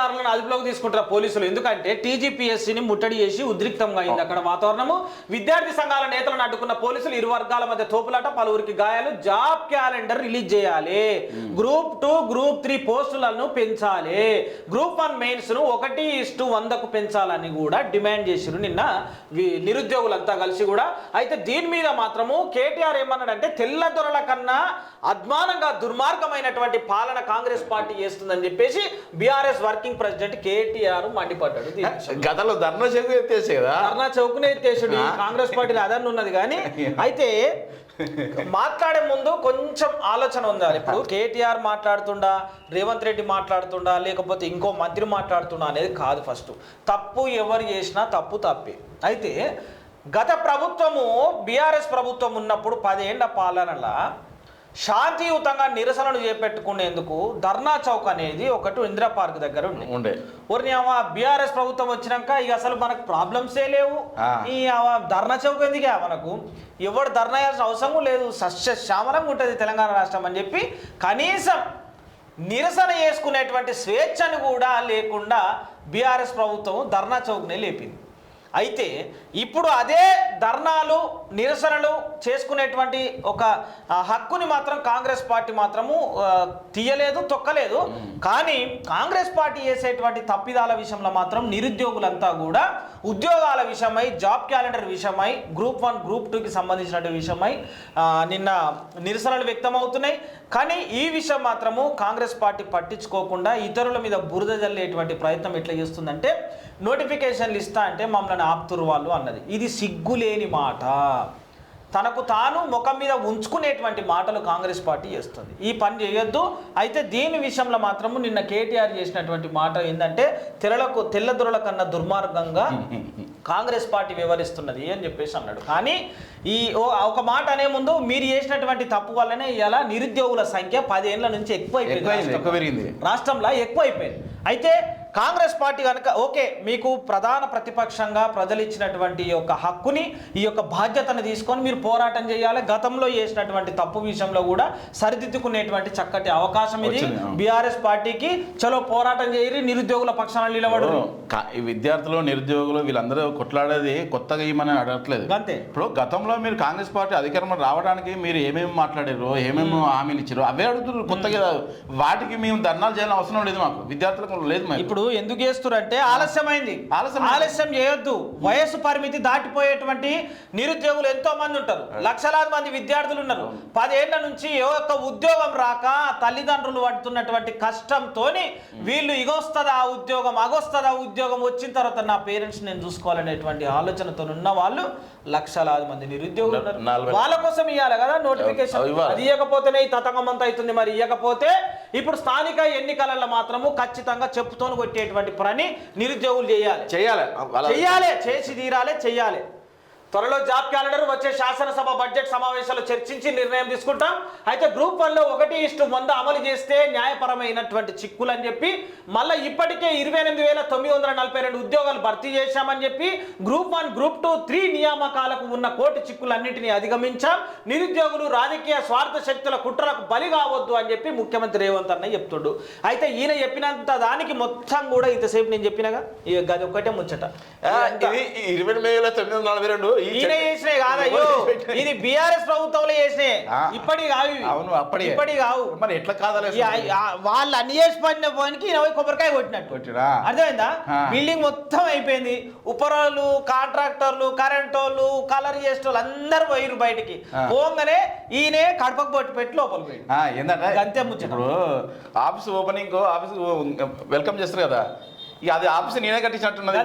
నిరసనకారులను అదుపులోకి తీసుకుంటారు పోలీసులు. ఎందుకంటే టీజీపీఎస్సీని ముట్టడి చేసి ఉద్రిక్తంగా అయింది అక్కడ వాతావరణము. విద్యార్థి సంఘాల నేతలను అడ్డుకున్న పోలీసులు ఇరు వర్గాల మధ్య తోపులాట, పలువురికి గాయాలు. జాబ్ క్యాలెండర్ రిలీజ్ చేయాలి, గ్రూప్ 2 గ్రూప్ 3 పోస్టులను పెంచాలి, గ్రూప్ 1 మెయిన్స్ ను 1:100కు పెంచాలని కూడా డిమాండ్ చేసిరు నిన్న నిరుద్యోగులంతా కలిసి కూడా. అయితే దీని మీద మాత్రము కేటీఆర్ ఏమన్నాడంటే తెల్లదొరల కన్నా అద్మానంగా దుర్మార్గమైనటువంటి పాలన కాంగ్రెస్ పార్టీ చేస్తుందని చెప్పేసి బీఆర్ఎస్ వర్కింగ్ ప్రెసిడెంట్ కేటీఆర్ మండిపడ్డాడు. గతంలో ధర్నా చౌక్ ఎత్తేసే కదా, ధర్నా చౌకునే ఎత్తేసాడు కాంగ్రెస్ పార్టీలో అదన్న ఉన్నది. కానీ అయితే మాట్లాడే ముందు కొంచెం ఆలోచన ఉండాలి. ఇప్పుడు కేటీఆర్ మాట్లాడుతుండా, రేవంత్ రెడ్డి మాట్లాడుతుండా, లేకపోతే ఇంకో మంత్రి మాట్లాడుతుండా అనేది కాదు. ఫస్ట్ తప్పు ఎవరు చేసినా తప్పు తప్పే. అయితే గత ప్రభుత్వము బీఆర్ఎస్ ప్రభుత్వం ఉన్నప్పుడు 10 ఏళ్ల పాలనలా శాంతియుతంగా నిరసనలు చేపెట్టుకునేందుకు ధర్నా చౌక్ అనేది ఒకటి ఇందిరా పార్క్ దగ్గర ఉండే. బీఆర్ఎస్ ప్రభుత్వం వచ్చినాక ఇక అసలు మనకు ప్రాబ్లమ్సే లేవు, ఈ ధర్నా చౌక్ ఎందుకే మనకు, ఎవరు ధర్నా చేయాల్సిన అవసరం లేదు, సస్యశ్యామలంగా ఉంటుంది తెలంగాణ రాష్ట్రం అని చెప్పి కనీసం నిరసన చేసుకునేటువంటి స్వేచ్ఛను కూడా లేకుండా బీఆర్ఎస్ ప్రభుత్వం ధర్నా చౌక్నే లేపింది. అయితే ఇప్పుడు అదే ధర్నాలు నిరసనలు చేసుకునేటువంటి ఒక హక్కుని మాత్రం కాంగ్రెస్ పార్టీ మాత్రము తీయలేదు, తొక్కలేదు. కానీ కాంగ్రెస్ పార్టీ చేసేటువంటి తప్పిదాల విషయంలో మాత్రం నిరుద్యోగులంతా కూడా ఉద్యోగాల విషయమై, జాబ్ క్యాలెండర్ విషయమై, గ్రూప్ 1 గ్రూప్ 2కి సంబంధించిన విషయమై నిన్న నిరసనలు వ్యక్తమవుతున్నాయి. కానీ ఈ విషయం మాత్రము కాంగ్రెస్ పార్టీ పట్టించుకోకుండా ఇతరుల మీద బురద జల్లేటువంటి ప్రయత్నం ఎట్లా చేస్తుందంటే, నోటిఫికేషన్లు ఇస్తా అంటే మమ్మల్ని ఆపుతురు వాళ్ళు అన్నది. ఇది సిగ్గులేని మాట, తనకు తాను ముఖం మీద ఉంచుకునేటువంటి మాటలు కాంగ్రెస్ పార్టీ చేస్తుంది. ఈ పని చేయొద్దు. అయితే దీని విషయంలో మాత్రము నిన్న కేటీఆర్ చేసినటువంటి మాట ఏంటంటే తెల్లదొరల కన్నా దుర్మార్గంగా కాంగ్రెస్ పార్టీ వ్యవహరిస్తున్నది అని చెప్పేసి అన్నాడు. కానీ ఈ ఒక మాట అనే ముందు మీరు చేసినటువంటి తప్పు వల్లనే ఇలా నిరుద్యోగుల సంఖ్య 10 ఏళ్ల నుంచి ఎక్కువైపోయింది, రాష్ట్రంలో ఎక్కువైపోయింది. అయితే కాంగ్రెస్ పార్టీ కనుక ఓకే, మీకు ప్రధాన ప్రతిపక్షంగా ప్రజలు ఇచ్చినటువంటి ఈ యొక్క హక్కుని, ఈ యొక్క బాధ్యతను తీసుకొని మీరు పోరాటం చేయాలి. గతంలో చేసినటువంటి తప్పు విషయంలో కూడా సరిదిద్దుకునేటువంటి చక్కటి అవకాశం ఇది బీఆర్ఎస్ పార్టీకి. చలో పోరాటం చేయరి, నిరుద్యోగుల పక్షాన నిలబడు. విద్యార్థులు, నిరుద్యోగులు వీళ్ళందరూ కొట్లాడేది కొత్తగా ఏమని అడగట్లేదు. అంతే. ఇప్పుడు గతంలో మీరు కాంగ్రెస్ పార్టీ అధికారంలో రావడానికి మీరు ఏమేమి మాట్లాడారు, ఏమేమి హామీలు ఇచ్చారు అవే అడుగుతున్నారు కొత్తగా. వాటికి మేము ధర్నాలు చేయాలని అవసరం లేదు, మాకు విద్యార్థులకు లేదు. ఇప్పుడు ఎందుకు చేస్తున్నారంటే ఆలస్యమైంది, ఆలస్యం చేయొద్దు. వయస్సు పరిమితి దాటిపోయేటువంటి నిరుద్యోగులు ఎంతో మంది ఉంటారు, లక్షలాది మంది విద్యార్థులు ఉన్నారు. 10 ఏళ్ల నుంచి ఏ ఒక్క ఉద్యోగం రాక తల్లిదండ్రులు పడుతున్నటువంటి కష్టంతో వీళ్ళు ఇగొస్తుందా ఉద్యోగం, అగొస్తుందా ఉద్యోగం, వచ్చిన తర్వాత నా పేరెంట్స్ నేను చూసుకోవాలనేటువంటి ఆలోచనతో ఉన్న వాళ్ళు లక్షలాది మంది నిరుద్యోగులు ఉన్నారు. వాళ్ళ కోసం ఇవ్వాలి కదా నోటిఫికేషన్. అది ఇవ్వకపోతేనే ఈ తతంగం అంతా అవుతుంది. మరి ఇవ్వకపోతే ఇప్పుడు స్థానిక ఎన్నికలలో మాత్రము ఖచ్చితంగా చెప్పుతోని కొట్టేటువంటి పని నిరుద్యోగులు చేయాలి, చేసి తీరాలి, చెయ్యాలి. త్వరలో జాబ్ క్యాలెండర్ వచ్చే శాసనసభ బడ్జెట్ సమావేశాల్లో చర్చించి నిర్ణయం తీసుకుంటాం. అయితే గ్రూప్ 1లో 1:100 అమలు చేస్తే న్యాయపరమైనటువంటి చిక్కులు అని చెప్పి మళ్ళీ ఇప్పటికే 28,942 ఉద్యోగాలు భర్తీ చేశామని చెప్పి గ్రూప్ 1 గ్రూప్ 2 3 నియామకాలకు ఉన్న కోటి చిక్కులన్నింటినీ అధిగమించాం. నిరుద్యోగులు రాజకీయ స్వార్థ శక్తుల కుట్రకు బలి కావద్దు అని చెప్పి ముఖ్యమంత్రి రేవంత్ అన్న చెప్తుండు. అయితే ఈయన చెప్పినంత దానికి మొత్తం కూడా ఇంతసేపు నేను చెప్పినాగా గది ఒక్కటే ముచ్చట. 28,942 ఈయన చేసినాయి కాదయ్యో, ఇది బీఆర్ఎస్ ప్రభుత్వంలో చేసినాయి. ఇప్పటికి కావు. మరి ఎట్లా కాదాలి, వాళ్ళు అన్ని చేసి పడిన పోయినకి కొబ్బరికాయ కొట్టినట్టు అర్థమైందా? బిల్డింగ్ మొత్తం అయిపోయింది. ఉపరోళ్ళు, కాంట్రాక్టర్లు, కరెంట్ వాళ్ళు, కలర్ చేసే వాళ్ళు అందరూ పోయిరు బయటికి. పోగానే ఈయనే కడపకు బొట్టు పెట్టి లోపల పోయి ఏంటంటే అంతే ముచ్చట. ఆఫీస్ ఓపెనింగ్ ఆఫీస్ వెల్కమ్ చేస్తారు కదా, ఇక అది ఆఫీస్ నేనే కట్టించినట్టున్నది.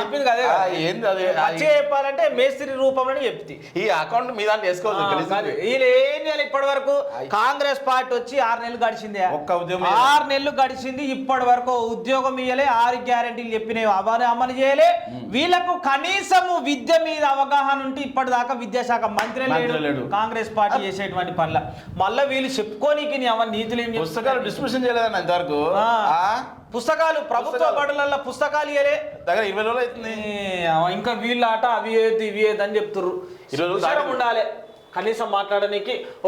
చెప్పింది కదా ఏంది అది చెప్పాలంటే మేస్త్రి రూపంలోనే చెప్తే ఈ అకౌంట్ మీద వేసుకోవాలి. వీళ్ళు ఏం చేయాలి? ఇప్పటి వరకు కాంగ్రెస్ పార్టీ వచ్చి 6 నెలలు గడిచింది, ఒక్క ఉద్యోగం 6 నెలలు గడిచింది. ఇప్పటి వరకు ఉద్యోగం ఇవ్వలే, 6 గ్యారెంటీలు చెప్పినవి అమలు చేయలే. వీళ్ళకు కనీసము విద్య మీద అవగాహన ఉంటే ఇప్పటిదాకా విద్యాశాఖ మంత్రి లేడు కాంగ్రెస్ పార్టీ చేసేటువంటి పనుల. మళ్ళీ వీళ్ళు చెప్పుకోనికి నీతులు ఏం పుస్తకాలు డిస్ట్రిబ్యూషన్ చేయలేదని ఇంతవరకు. పుస్తకాలు ప్రభుత్వ బడులలో పుస్తకాలు ఇవ్వలే, దగ్గర 20 రోజులు అవుతుంది. ఇంకా వీళ్ళ ఆట అవి ఏది ఇవి ఏదని చెప్తుర్రు. ఉండాలి కనీసం మాట్లాడడానికి.